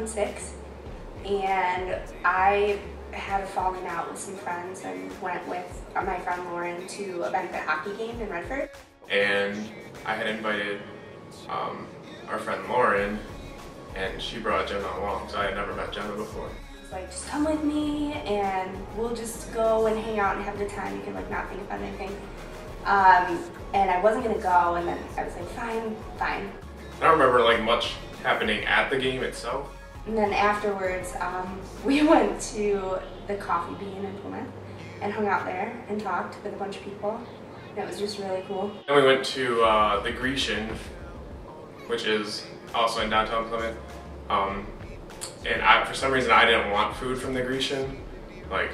2006, and I had a falling out with some friends and went with my friend Lauren to a benefit hockey game in Redford. And I had invited our friend Lauren, and she brought Jenna along, so I had never met Jenna before. It's like, just come with me and we'll just go and hang out and have a good time. You can like not think about anything. And I wasn't gonna go, and then I was like, fine. I don't remember like much happening at the game itself. And then afterwards, we went to the Coffee Bean in Plymouth and hung out there and talked with a bunch of people. And it was just really cool. Then we went to the Grecian, which is also in downtown Plymouth. And for some reason I didn't want food from the Grecian. Like,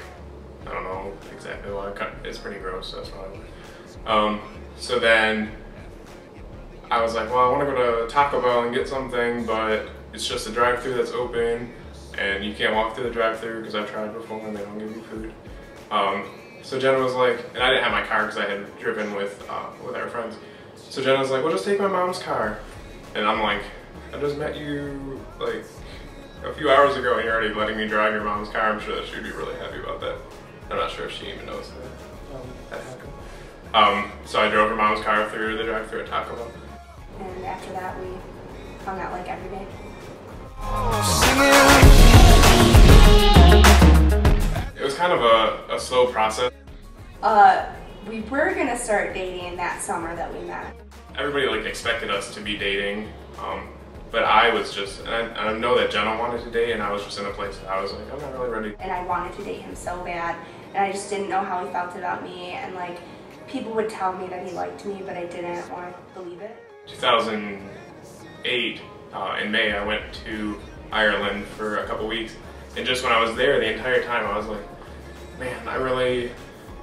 I don't know exactly why. It's pretty gross, so that's why. So then I was like, well, I want to go to Taco Bell and get something, but it's just a drive-thru that's open, and you can't walk through the drive-thru because I've tried before and they don't give you food. So Jenna was like, and I didn't have my car because I had driven with our friends. So Jenna was like, well, just take my mom's car. And I'm like, I just met you like a few hours ago and you're already letting me drive your mom's car. I'm sure that she'd be really happy about that. I'm not sure if she even knows that happened. So I drove her mom's car through the drive-thru at Taco Bell. And after that, we hung out like every day. It was kind of a slow process. We were gonna start dating that summer that we met. Everybody like expected us to be dating, but I was just, and I know that Jenna wanted to date, and I was just in a place that I was like, I'm not really ready. And I wanted to date him so bad, and I just didn't know how he felt about me, and like, people would tell me that he liked me, but I didn't want to believe it. 2008, in May, I went to Ireland for a couple weeks, and just when I was there the entire time, I was like, man, I really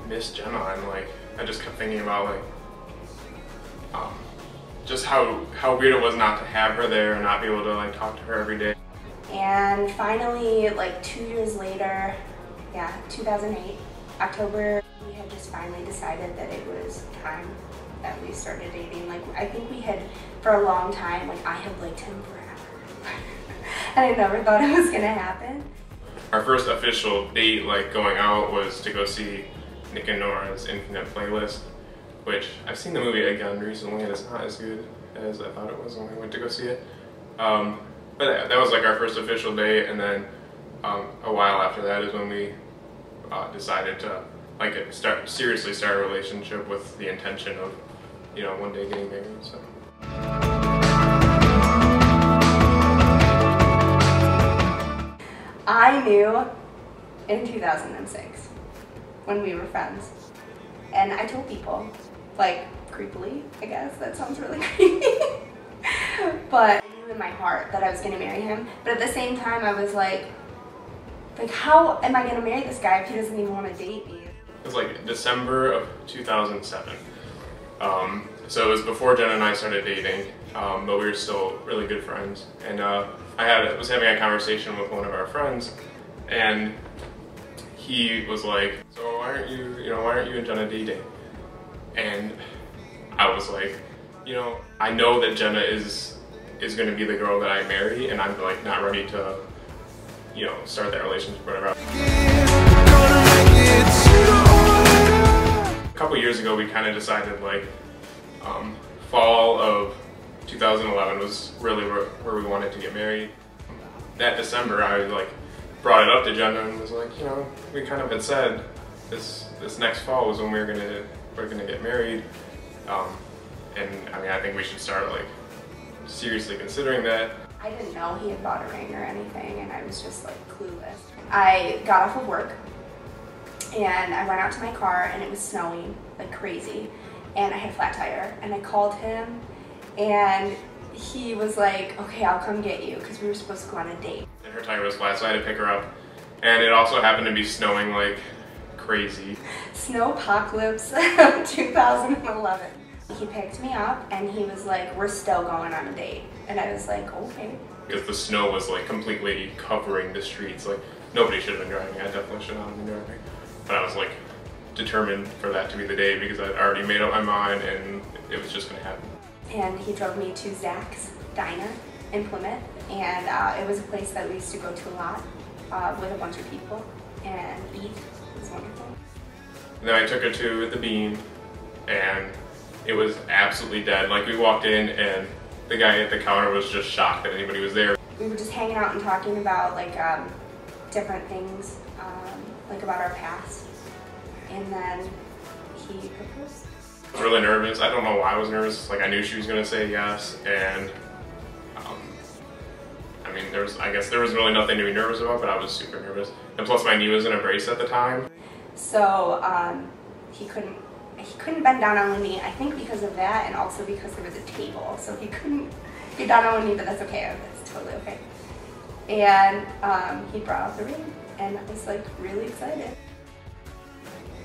miss Jenna, and like, I just kept thinking about like, just how weird it was not to have her there and not be able to like talk to her every day. And finally, like 2 years later, 2008, October, we had just finally decided that it was time that we started dating. Like, I think we had, for a long time, like I had liked him forever. And I never thought it was gonna happen. Our first official date, like going out, was to go see Nick and Nora's Infinite Playlist, which I've seen the movie again recently and it's not as good as I thought it was when we went to go see it. But that was like our first official date, and then a while after that is when we decided to like seriously start a relationship with the intention of, you know, one day getting married. So. I knew in 2006 when we were friends, and I told people, like creepily, I guess, that sounds really creepy, but I knew in my heart that I was gonna marry him, but at the same time I was like how am I gonna marry this guy if he doesn't even want to date me? It was like December of 2007. So it was before Jenna and I started dating, but we were still really good friends. And I was having a conversation with one of our friends, and he was like, so why aren't you and Jenna dating? And I was like, you know, I know that Jenna is going to be the girl that I marry, and I'm like not ready to, you know, start that relationship or whatever. A couple years ago, we kind of decided like fall of 2011 was really where we wanted to get married. That December, I like brought it up to Jenna and was like, you know, we kind of had said this next fall was when we're gonna get married, and I mean I think we should start like seriously considering that. I didn't know he had bought a ring or anything, and I was just like clueless. I got off of work and I went out to my car, and it was snowing like crazy, and I had a flat tire, and I called him, and he was like, okay, I'll come get you, because we were supposed to go on a date. And her tire was flat, so I had to pick her up, and it also happened to be snowing like crazy. Snowpocalypse 2011. He picked me up and he was like, we're still going on a date. And I was like, okay. Because the snow was like completely covering the streets. Like nobody should have been driving. I definitely should not have been driving. But I was like determined for that to be the day because I'd already made up my mind and it was just gonna happen. And he drove me to Zach's Diner in Plymouth, and it was a place that we used to go to a lot with a bunch of people and eat. It was wonderful. And then I took her to the Bean, and it was absolutely dead. Like, we walked in and the guy at the counter was just shocked that anybody was there. We were just hanging out and talking about like different things, like about our past, and then he proposed. I was really nervous. I don't know why I was nervous. Like, I knew she was gonna say yes, and I mean, I guess there was really nothing to be nervous about, but I was super nervous. And plus, my knee was in a brace at the time. So he couldn't bend down on one knee. I think because of that, and also because there was a table, so he couldn't get down on one knee. But that's okay. That's totally okay. And he brought out the ring, and I was like really excited.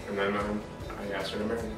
And then I asked her to marry me.